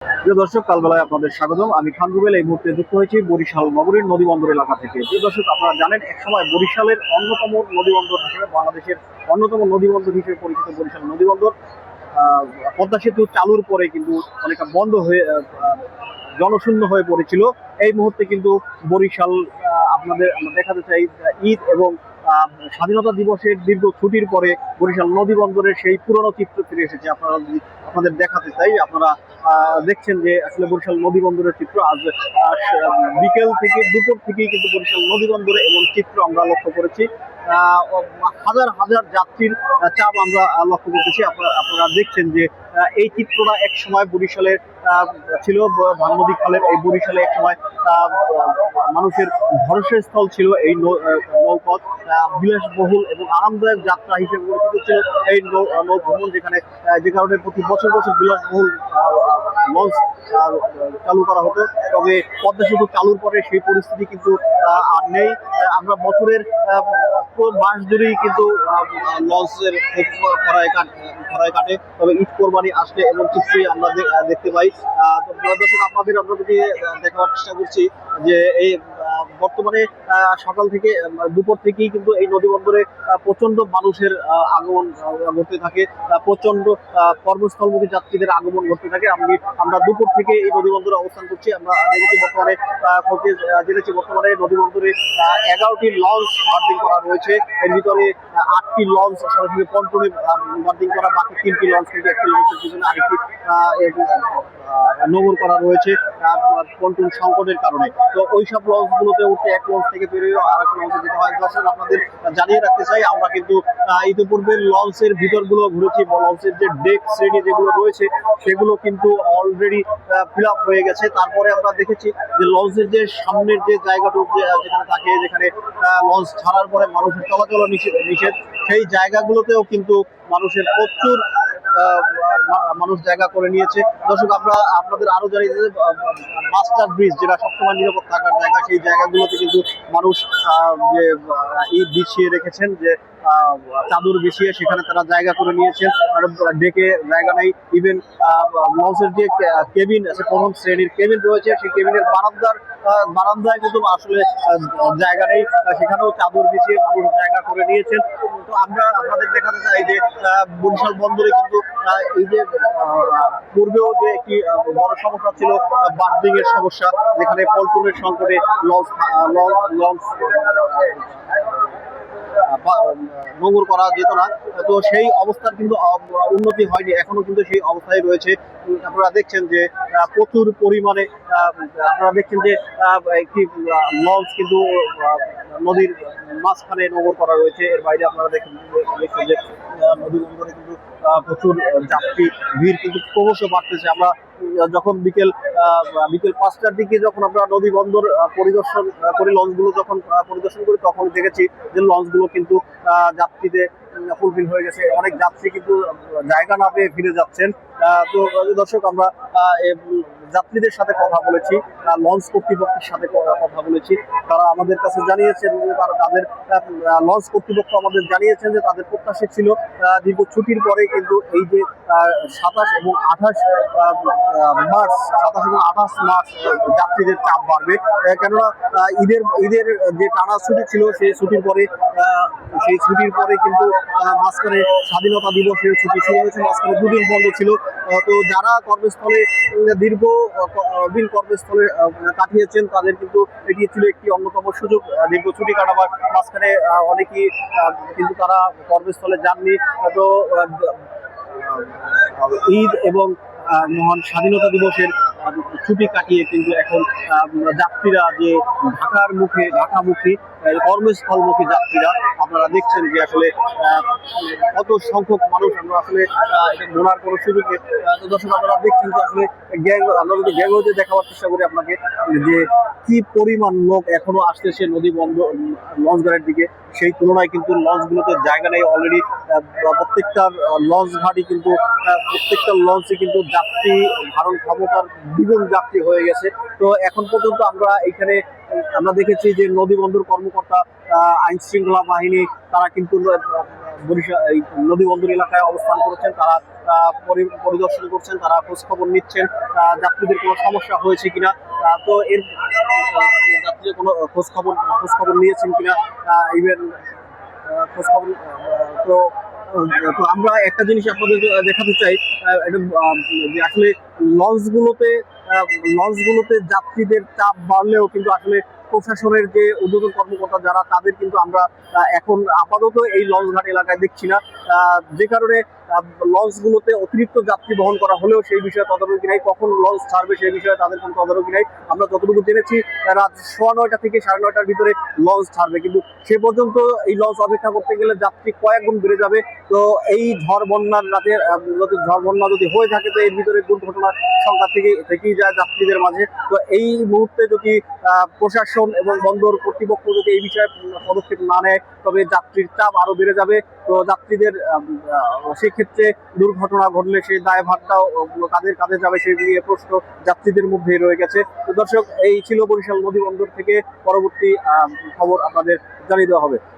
প্রিয় দর্শক, কালবেলায় আপনাদের স্বাগতম। আমি খান রুবেল। এই মুহূর্তে যুক্ত হয়েছি বরিশাল নগরীর নদীবন্দর এলাকা থেকে। প্রিয় দর্শক, আপনারা জানেন একসময় বরিশালের অন্যতম নদীবন্দর হিসেবে, বাংলাদেশের অন্যতম নদীবন্দর হিসেবে পরিচিত বরিশাল নদীবন্দর পদ্মা সেতু চালুর পরে কিন্তু অনেকটা বন্ধ হয়ে জনশূন্য হয়ে পড়েছিল। এই মুহূর্তে কিন্তু বরিশাল আমরা দেখাতে চাই ঈদ এবং স্বাধীনতা দিবসের দীর্ঘ ছুটির পরে বরিশাল নদী বন্দরের সেই পুরনো চিত্র ফিরে এসেছে। আপনাদের দেখাতে চাই। আপনারা দেখছেন যে আসলে বরিশাল নদী বন্দরের চিত্র আজ বিকেল থেকে দুপুর থেকেই কিন্তু বরিশাল নদী বন্দরে এমন চিত্র আমরা লক্ষ্য করেছি। হাজার হাজার যাত্রীর চাপ আমরা লক্ষ্য করতেছি। আপনারা দেখছেন যে এই চিত্রটা এক সময় বরিশালের ছিল, ধানমন্ডি খালের এই বরিশালে এক সময় মানুষের ভরসার স্থল ছিল। এই নৌপথ বিলাসবহুল এবং আরামদায়ক যাত্রা হিসেবে পরিচিত ছিল এই নৌ ভ্রমণ, যে কারণে প্রতি বছর বছর বিলাসবহুল লঞ্চ চালু করা হতো। তবে পদ্মা সেতু চালুর পরে সেই পরিস্থিতি কিন্তু আর নেই। আমরা বছরের মাস ধরেই কিন্তু লঞ্চের খরায় কাটে। তবে ঈদ কোরবানি আসলে এমন চিত্রই আমরা দেখতে পাই। তো দর্শক, আমরা যদি দেখার চেষ্টা করছি যে এই বর্তমানে সকাল থেকে দুপুর থেকেই কিন্তু এই নদী বন্দরে প্রচন্ড মানুষের আগমন ঘটতে থাকে, প্রচন্ড কর্মস্থলমুখী যাত্রীদের আগমন ঘটতে থাকে। আমরা দুপুর থেকে এই নদী বন্দরে অবস্থান করছি। আমরা জেনেছি বর্তমানে নদী বন্দরে 11টি লঞ্চ বার্ডিং করা রয়েছে। এর ভিতরে 8টি লঞ্চ সরাসরি পন্টনে বার্ডিং করা, বাকি 3টি লঞ্চ কিন্তু একটি লঞ্চের পিছনে আরেকটি নোঙর করা রয়েছে পন্টন সংকটের কারণে। তো ওইসব লঞ্চ গুলোতে উঠতে এক লঞ্চ থেকে বেরিয়ে আর এক লঞ্চে যেতে হয়। দর্শক, আপনাদের জানিয়ে রাখতে চাই, আমরা কিন্তু ইতিপূর্বে লঞ্চের ভিতর গুলো ঘুরেছি। লঞ্চের যে ডেক শ্রেণী যেগুলো রয়েছে সেগুলো কিন্তু অলরেডি ফিল আপ হয়ে গেছে। তারপরে আমরা দেখেছি যে লঞ্চের যে সামনের যে জায়গাটুকু যেখানে থাকে, যেখানে লঞ্চ ছাড়ার পরে মানুষের চলাচল নিষেধ, সেই জায়গাগুলোতেও কিন্তু মানুষের প্রচুর মানুষ জায়গা করে নিয়েছে। দর্শক, আমরা আপনাদের আরো জানিয়ে যে মাস্টার ব্রিজ, যেটা সবসময় নিরাপদ থাকার জায়গা, সেই জায়গাগুলোতে কিন্তু মানুষ যে বিছিয়ে রেখেছেন, যে চাদর বিছিয়ে সেখানে তারা জায়গা করে নিয়েছেন। ডেকে জায়গা নেই। ইভেন লঞ্চের যে কেবিন আছে, প্রথম শ্রেণীর কেবিন রয়েছে, সেই কেবিনের বারান্দায় কিন্তু আসলে জায়গা নেই, সেখানেও চাদর বিছিয়ে মানুষ জায়গা করে নিয়েছেন। তো আমরা আপনাদের দেখাতে চাই যে বরিশাল বন্দরে কিন্তু এই যে পূর্বেও যে একটি বড় সমস্যা ছিল বার্ডিং এর সমস্যা, যেখানে পল্টনের সংকটে লঞ্চ নোঙর করা যেত না। তো সেই অবস্থার কিন্তু উন্নতি হয়নি, এখনো কিন্তু সেই অবস্থায় রয়েছে। আপনারা দেখছেন যে প্রচুর পরিমাণে একটি লঞ্চ কিন্তু নদীর মাঝখানে নোঙর করা রয়েছে। এর বাইরে আপনারা দেখছেন যে নদী বন্দরে কিন্তু প্রচুর যাত্রী ভিড় কিন্তু ক্রমশ বাড়তেছে। আমরা যখন বিকেল 5টার দিকে যখন আমরা নদী বন্দর পরিদর্শন করি, লঞ্চগুলো যখন পরিদর্শন করি, তখন দেখেছি যে লঞ্চগুলো কিন্তু যাত্রীতে ফুলফিল হয়ে গেছে। অনেক যাত্রী কিন্তু জায়গা না পেয়ে ফিরে যাচ্ছেন। তো দর্শক, আমরা যাত্রীদের সাথে কথা বলেছি, লঞ্চ কর্তৃপক্ষের সাথে কথা বলেছি। তারা আমাদের কাছে জানিয়েছেন যে তাদের লঞ্চ কর্তৃপক্ষ আমাদের জানিয়েছেন যে তাদের প্রত্যাশা ছিল দীর্ঘ ছুটির পরে কিন্তু এই যে 27 এবং 28 মার্চ যাত্রীদের চাপ বাড়বে। কেননা ঈদের যে টানা ছুটি ছিল, সেই ছুটির পরে কিন্তু মাঝখানে স্বাধীনতা দিবসের ছুটি শুরু হয়েছে, মাঝখানে 2 দিন বন্ধ ছিল। তো যারা কর্মস্থলে দীর্ঘদিন কর্মস্থলে কাটিয়েছেন, তাদের কিন্তু এটি ছিল একটি অন্যতম সুযোগ দীর্ঘ ছুটি কাটাবার। মাঝখানে অনেকেই কিন্তু তারা কর্মস্থলে যাননি। তো ঈদ এবং মহান স্বাধীনতা দিবসের ছুটি কাটিয়ে কিন্তু এখন যাত্রীরা যে ঢাকামুখী কর্মস্থলমুখী যাত্রীরা, আপনারা দেখছেন যে আসলে কত সংখ্যক মানুষ, আমরা আসলে গোনার কোনো সুযোগ নেই। তো দর্শক, আপনারা দেখছেন যে আসলে আমরা যদি গ্যাংওয়েতে দেখাবার চেষ্টা করি আপনাকে, যে কি পরিমাণ লোক এখনো আসতেছে নদী বন্দর লঞ্চঘাটের দিকে, সেই তুলনায় কিন্তু লঞ্চগুলোতে জায়গা নেই। অলরেডি প্রত্যেকটা লঞ্চ ঘাটই কিন্তু প্রত্যেকটা লঞ্চে কিন্তু যাত্রী ধারণ ক্ষমতার দ্বিগুণ যাত্রী হয়ে গেছে। তো এখন পর্যন্ত আমরা দেখেছি যে নদী বন্দর কর্মকর্তা, আইন শৃঙ্খলা বাহিনী, তারা কিন্তু বরিশাল এই নদী বন্দর এলাকায় অবস্থান করেছেন। তারা পরিদর্শন করছেন, তারা খোঁজ খবর নিচ্ছেন যাত্রীদের কোনো সমস্যা হয়েছে কিনা। তো এর যাত্রীদের কোনো খোঁজ খবর নিয়েছেন কিনা, ইভেন খোঁজ খবর। তো তো আমরা একটা জিনিস আপনাদের দেখাতে চাই, এটা যে আসলে লঞ্চগুলোতে লঞ্চগুলোতে যাত্রীদের চাপ বাড়লেও কিন্তু আসলে প্রশাসনের যে ঊর্ধ্বতন কর্মকর্তা যারা, তাদের কিন্তু আমরা এখন আপাতত এই লঞ্চ ঘাট এলাকায় দেখছি না। যে কারণে লঞ্চগুলোতে অতিরিক্ত যাত্রী বহন করা হলেও সেই বিষয়ে তদারকি নাই, কখন লঞ্চ ছাড়বে সেই বিষয়ে তাদের কোনো তদারকি নাই। আমরা যতটুকু জেনেছি রাত 9:15 থেকে 9:30টার ভিতরে লঞ্চ ছাড়বে, কিন্তু সে পর্যন্ত এই লঞ্চ অপেক্ষা করতে গেলে যাত্রী কয়েক গুণ বেড়ে যাবে। তো এই ঝড় বন্যার রাতে ঝড় বন্যা যদি হয়ে থাকে, তো এর ভিতরে দুর্ঘটনার সংখ্যা থেকেই যায় যাত্রীদের মাঝে। তো এই মুহূর্তে যদি প্রশাসন এবং বন্দর কর্তৃপক্ষ যদি এই বিষয়ে পদক্ষেপ না নেয়, তবে যাত্রীর চাপ আরো বেড়ে যাবে। তো যাত্রীদের সেক্ষেত্রে দুর্ঘটনা ঘটলে সেই দায়ভারটাও কাদের কাঁধে যাবে সেই নিয়ে প্রশ্ন যাত্রীদের মধ্যেই রয়ে গেছে। তো দর্শক, এই ছিল বরিশাল নদী বন্দর থেকে। পরবর্তী খবর আপনাদের জানিয়ে দেওয়া হবে।